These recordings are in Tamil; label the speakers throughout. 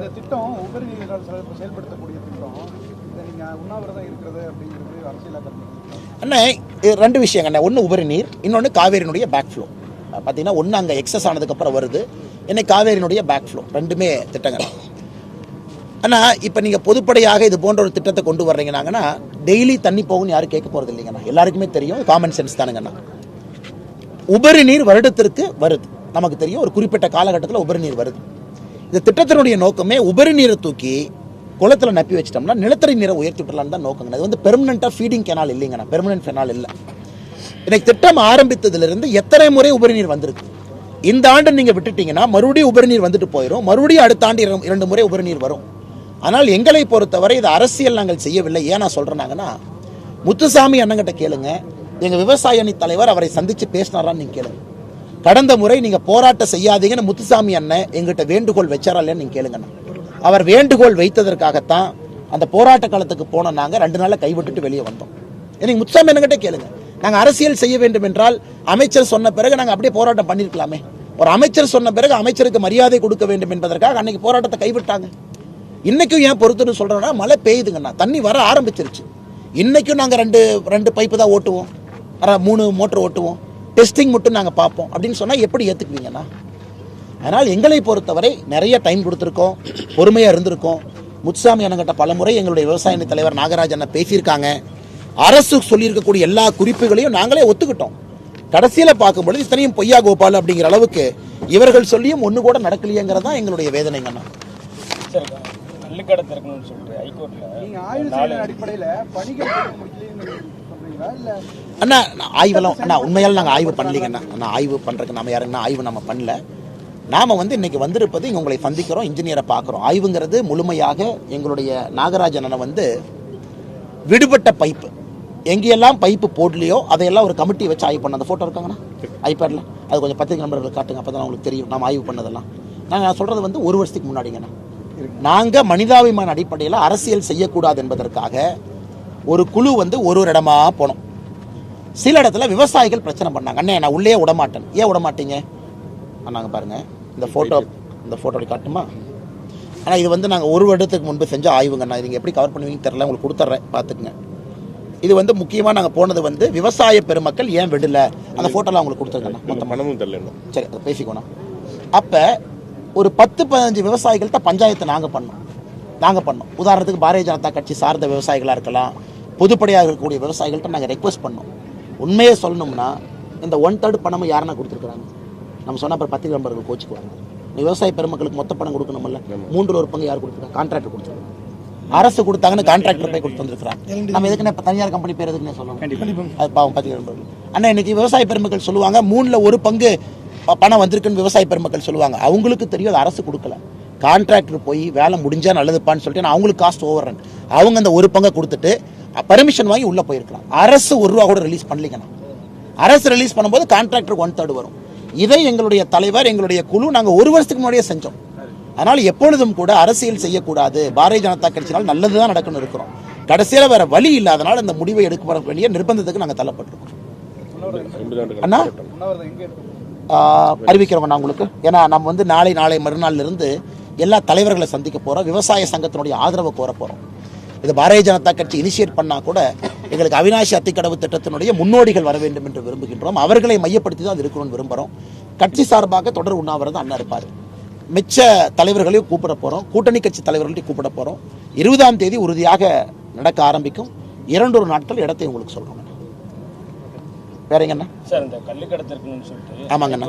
Speaker 1: இந்த திட்டம் உபரி நீரால் செயல்படுத்தக்கூடிய திட்டம், இதை நீங்கள் உண்ணாவிரதம் இருக்கிறது அப்படிங்கிறது அரசியலாக
Speaker 2: அண்ணே ரெண்டு விஷயங்க அண்ணே. ஒன்று உபரி நீர், இன்னொன்று காவேரியினுடைய பேக் ஃப்ளோ. பார்த்தீங்கன்னா ஒன்று அங்கே எக்ஸஸ் ஆனதுக்கப்புறம் வருது, இன்னைக்கு காவேரியினுடைய பேக் ஃப்ளோ, ரெண்டுமே திட்டங்கள். ஆனால் இப்போ நீங்கள் பொதுப்படையாக இது போன்ற ஒரு திட்டத்தை கொண்டு வர்றீங்கன்னாங்கன்னா டெய்லி தண்ணி போகும்னு யாரும் கேட்க போகிறது இல்லைங்கண்ணா. எல்லாருக்குமே தெரியும், காமன் சென்ஸ் தானுங்கண்ணா. உபரி நீர் வருடத்திற்கு வருது, நமக்கு தெரியும். ஒரு குறிப்பிட்ட காலகட்டத்தில் உபரி நீர் வருது. இந்த திட்டத்தினுடைய நோக்கமே உபரி நீரை தூக்கி குளத்தில் நப்பி வச்சிட்டோம்னா நிலத்தடி நீரை உயர்த்தி விட்டுலான்னு தான் நோக்கங்க. அது வந்து பெர்மனண்டாக ஃபீடிங் கெனால் இல்லைங்கண்ணா, பெர்மனன்ட் கெனால் இல்லை. இன்னைக்கு திட்டம் ஆரம்பித்ததிலிருந்து எத்தனை முறை உபரி நீர் வந்திருக்கு. இந்த ஆண்டு நீங்கள் விட்டுட்டீங்கன்னா மறுபடியும் உபரி நீர் வந்துட்டு போயிடும், மறுபடியும் அடுத்த ஆண்டு 2 முறை உபரி நீர் வரும். ஆனால் எங்களை பொறுத்தவரை இது அரசியல் நாங்கள் செய்யவில்லை. ஏன் நான் சொல்கிறேன்னாங்கன்னா, முத்துசாமி அண்ணங்கிட்ட கேளுங்க, எங்கள் விவசாய அணி தலைவர் அவரை சந்தித்து பேசினாரான்னு நீங்கள் கேளுங்க. கடந்த முறை நீங்கள் போராட்டம் செய்யாதீங்கன்னு முத்துசாமி அண்ணன் எங்கிட்ட வேண்டுகோள் வச்சாரா இல்லைன்னு நீங்கள் கேளுங்கண்ணா. அவர் வேண்டுகோள் வைத்ததற்காகத்தான் அந்த போராட்ட காலத்துக்கு போன நாங்கள் 2 நாளில் கைவிட்டுட்டு வெளியே வந்தோம். எனக்கு முத்துசாமி அண்ணங்கிட்ட கேளுங்க. நாங்கள் அரசியல் செய்ய வேண்டும் என்றால் அமைச்சர் சொன்ன பிறகு நாங்கள் அப்படியே போராட்டம் பண்ணியிருக்கலாமே. ஒரு அமைச்சர் சொன்ன பிறகு அமைச்சருக்கு மரியாதை கொடுக்க வேண்டும் என்பதற்காக அன்னைக்கு போராட்டத்தை கைவிட்டாங்க. இன்னைக்கும் ஏன் பொறுத்துன்னு சொல்றோம்னா, மழை பெய்யுதுங்கண்ணா, தண்ணி வர ஆரம்பிச்சிருச்சு. இன்னைக்கும் நாங்கள் ரெண்டு பைப்பு தான் ஓட்டுவோம், 3 மோட்டர் ஓட்டுவோம், டெஸ்டிங் மட்டும் நாங்கள் பார்ப்போம் அப்படின்னு சொன்னால் எப்படி ஏற்றுக்குவீங்கண்ணா? அதனால் எங்களை பொறுத்தவரை நிறைய டைம் கொடுத்துருக்கோம், பொறுமையாக இருந்திருக்கோம். முத்துசாமி அண்ணங்கிட்ட பல முறை எங்களுடைய விவசாய அணி தலைவர் நாகராஜ் அண்ணன் பேசியிருக்காங்க. அரசு சொல்லியிருக்கக்கூடிய எல்லா குறிப்புகளையும் நாங்களே ஒத்துக்கிட்டோம். கடைசியில் பார்க்கும்பொழுது இத்தனையும் பொய்யா கோபால் அப்படிங்கிற அளவுக்கு இவர்கள் சொல்லியும் ஒன்று கூட நடக்கலையேங்கிறது தான் எங்களுடைய வேதனைங்கண்ணா. அண்ணா ஆய்வெல்லாம் அண்ணா உண்மையால் நாங்கள் ஆய்வு பண்ணலீங்கண்ணா. நான் ஆய்வு பண்ணுறதுக்கு நம்ம யாருங்கன்னா ஆய்வு நம்ம பண்ணல. நாம் வந்து இன்னைக்கு வந்திருப்பது இங்கே உங்களை சந்திக்கிறோம், இன்ஜினியரை பார்க்குறோம். ஆய்வுங்கிறது முழுமையாக எங்களுடைய நாகராஜனை வந்து விடுபட்ட பைப்பு எங்கேயெல்லாம் பைப்பு போடலையோ அதையெல்லாம் ஒரு கமிட்டி வச்சு ஆய்வு பண்ண. அந்த ஃபோட்டோ இருக்காங்கண்ணா ஐபேடில், அது கொஞ்சம் பத்திரிகை நண்பர்கள் காட்டுங்க, அப்போ தான் உங்களுக்கு தெரியும் நாம் ஆய்வு பண்ணதெல்லாம். நான் சொல்கிறது வந்து 1 வருஷத்துக்கு முன்னாடிங்கண்ணா. நாங்கள் மனிதாபிமான அடிப்படையில் அரசியல் செய்யக்கூடாது என்பதற்காக ஒரு குழு வந்து ஒரு இடமா போனோம். சில இடத்துல விவசாயிகள் பிரச்சனை பண்ணாங்க. அண்ணே நான் உள்ளே விடமாட்டேன். ஏன் விடமாட்டீங்க அண்ணாங்க? பாருங்கள் இந்த ஃபோட்டோ காட்டுமா? ஆனால் இது வந்து நாங்கள் 1 வருடத்துக்கு முன்பு செஞ்ச ஆய்வுங்கண்ணா. நீங்கள் எப்படி கவர் பண்ணுவீங்கன்னு தெரியல, உங்களுக்கு கொடுத்துட்றேன் பார்த்துக்குங்க. இது வந்து முக்கியமாக நாங்கள் போனது வந்து விவசாய பெருமக்கள் ஏன் விடலை, அந்த ஃபோட்டோலாம் உங்களுக்கு கொடுத்துருக்கேண்ணா. மொத்தம் பணமும் தெரியல. சரி, அதை பேசிக்கோண்ணா. அப்போ ஒரு 10-15 விவசாயிகள்கிட்ட பஞ்சாயத்தை நாங்கள் பண்ணோம். உதாரணத்துக்கு பாரதிய ஜனதா கட்சி சார்ந்த விவசாயிகளாக இருக்கலாம், பொதுப்படையாக இருக்கக்கூடிய விவசாயிகள்கிட்ட நாங்கள் ரெக்வஸ்ட் பண்ணோம். உண்மையை சொல்லணும்னா இந்த 1/3 பணமும் யாருன்னா கொடுத்துருக்குறாங்க. நம்ம சொன்னால் அப்புறம் பத்திரிகை நண்பர்கள் கோச்சுக்குவாங்க. விவசாய பெருமக்களுக்கு மொத்த பணம் கொடுக்கணும்ல, 3/1 பங்கு யார் கொடுத்துருக்காங்க? கான்ட்ராக்டர் கொடுத்துருக்காங்க. அரசு கொடுத்தாங்கன்னு கான்ட்ராக்டர் போய் கொடுத்து வந்துருக்காங்க. நம்ம எதுக்குன்னு இப்போ தனியார் கம்பெனி பேர் எதுக்குன்னு சொல்லணும். அது பாவம் பத்திரிகை நண்பர்கள். ஆனால் இன்னைக்கு விவசாய பெருமக்கள் சொல்லுவாங்க 3/1 பங்கு பணம் வந்திருக்குன்னு விவசாய பெருமக்கள் சொல்லுவாங்க. அவங்களுக்கு தெரியும் அது அரசு கொடுக்கல. கான்ட்ராக்டர் போய் வேலை முடிஞ்சா நல்லதுப்பான்னு சொல்லிட்டு நான் அவங்களுக்கு காஸ்ட் ஓவர்றேன். அவங்க அந்த 1 பங்கை கொடுத்துட்டு பர்மிஷன் வாங்கி உள்ளே போயிருக்கலாம். அரசு 1 ரூபா கூட ரிலீஸ் பண்ணலிங்கண்ணா. அரசு ரிலீஸ் பண்ணும்போது கான்ட்ராக்டருக்கு 1/3 வரும். இதை எங்களுடைய தலைவர், எங்களுடைய குழு நாங்கள் 1 வருஷத்துக்கு முன்னாடியே செஞ்சோம். அதனால் எப்பொழுதும் கூட அரசியல் செய்யக்கூடாது, பாரதிய ஜனதா கட்சினால் நல்லது தான் நடக்கணும் இருக்கிறோம். கடைசியில் வேற வழி இல்லாதனால இந்த முடிவை எடுக்க வேண்டிய நிர்பந்தத்துக்கு நாங்கள் தள்ளப்பட்டிருக்கோம். அண்ணா அறிவிக்கிறோம் உங்களுக்கு. ஏன்னா நம்ம வந்து நாளை மறுநாள்ல இருந்து எல்லா தலைவர்களை சந்திக்க போகிறோம். விவசாய சங்கத்தினுடைய ஆதரவை கோர போகிறோம். இது பாரதிய ஜனதா கட்சி இனிஷியேட் பண்ணால் கூட எங்களுக்கு அவிநாசி அத்திக்கடவு திட்டத்தினுடைய முன்னோடிகள் வர வேண்டும் என்று விரும்புகின்றோம். அவர்களை மையப்படுத்தி தான் அது இருக்கணும்னு விரும்புகிறோம். கட்சி சார்பாக தொடர் உண்ணாவிரதம் அண்ணா இருப்பார். மிச்ச தலைவர்களையும் கூப்பிட போகிறோம், கூட்டணி கட்சி தலைவர்களையும் கூப்பிட போகிறோம். 20ஆம் தேதி உறுதியாக நடக்க ஆரம்பிக்கும். 2 நாட்கள் இடத்தை உங்களுக்கு சொல்கிறோம். வேற எங்கண்ணா? ஆமாங்கண்ணா,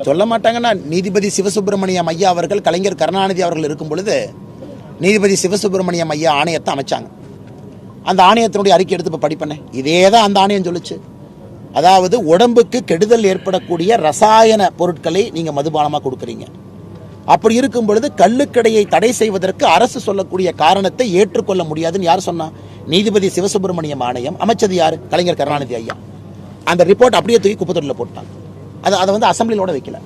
Speaker 2: சொல்ல மாட்டாங்கண்ணா. நீதிபதி சிவசுப்பிரமணியம் ஐயா அவர்கள் கலைஞர் கருணாநிதி அவர்கள் இருக்கும் பொழுது நீதிபதி சிவசுப்பிரமணியம் ஐயா ஆணையத்தை அமைச்சாங்க. அந்த ஆணையத்தினுடைய அறிக்கை எடுத்து இப்போ படிப்பேன். இதே தான் அந்த ஆணையம் சொல்லுச்சு. அதாவது உடம்புக்கு கெடுதல் ஏற்படக்கூடிய ரசாயன பொருட்களை நீங்கள் மதுபானமாக கொடுக்குறீங்க. அப்படி இருக்கும் பொழுது கள்ளுக்கடையை தடை செய்வதற்கு அரசு சொல்லக்கூடிய காரணத்தை ஏற்றுக்கொள்ள முடியாதுன்னு யார் சொன்னா? நீதிபதி சிவசுப்பிரமணியம் ஆணையம். அமைச்சது யார்? கலைஞர் கருணாநிதி ஐயா. அந்த ரிப்போர்ட் அப்படியே தூக்கி குப்பத்தொட்டில் போட்டாங்க. அதை வந்து அசம்பிளியோட வைக்கல.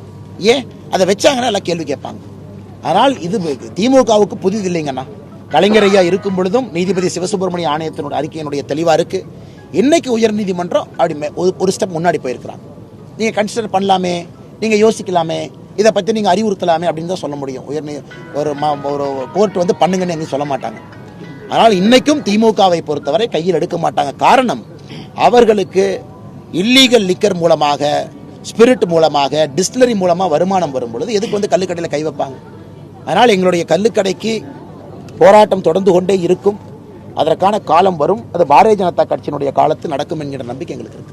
Speaker 2: ஏன் அதை வச்சாங்கன்னா எல்லாம் கேள்வி கேட்பாங்க. ஆனால் இது திமுகவுக்கு புதிது இல்லைங்கண்ணா. கலைஞர் ஐயா இருக்கும் பொழுதும் நீதிபதி சிவசுப்பிரமணிய ஆணையத்தினுடைய அறிக்கையினுடைய தெளிவாக இருக்கு. இன்னைக்கு உயர்நீதிமன்றம் அப்படி ஒரு ஸ்டெப் முன்னாடி போயிருக்கிறாங்க. நீங்கள் கன்சிடர் பண்ணலாமே, நீங்கள் யோசிக்கலாமே, இதை பற்றி நீங்கள் அறிவுறுத்தலாமே அப்படின்னு தான் சொல்ல முடியும். ஒரு கோர்ட் வந்து பண்ணுங்கன்னு எங்கேயும் சொல்ல மாட்டாங்க. அதனால் இன்றைக்கும் திமுகவை பொறுத்தவரை கையில் எடுக்க மாட்டாங்க. காரணம், அவர்களுக்கு இல்லீகல் லிக்கர் மூலமாக, ஸ்பிரிட் மூலமாக, டிஸ்டிலரி மூலமாக வருமானம் வரும் பொழுது எதுக்கு வந்து கள்ளுக்கடையில் கை வைப்பாங்க? அதனால் எங்களுடைய கள்ளுக்கடைக்கு போராட்டம் தொடர்ந்து கொண்டே இருக்கும். அதற்கான காலம் வரும். அது பாரதிய ஜனதா கட்சியினுடைய காலத்தில் நடக்கும் என்கிற நம்பிக்கை எங்களுக்கு இருக்கு.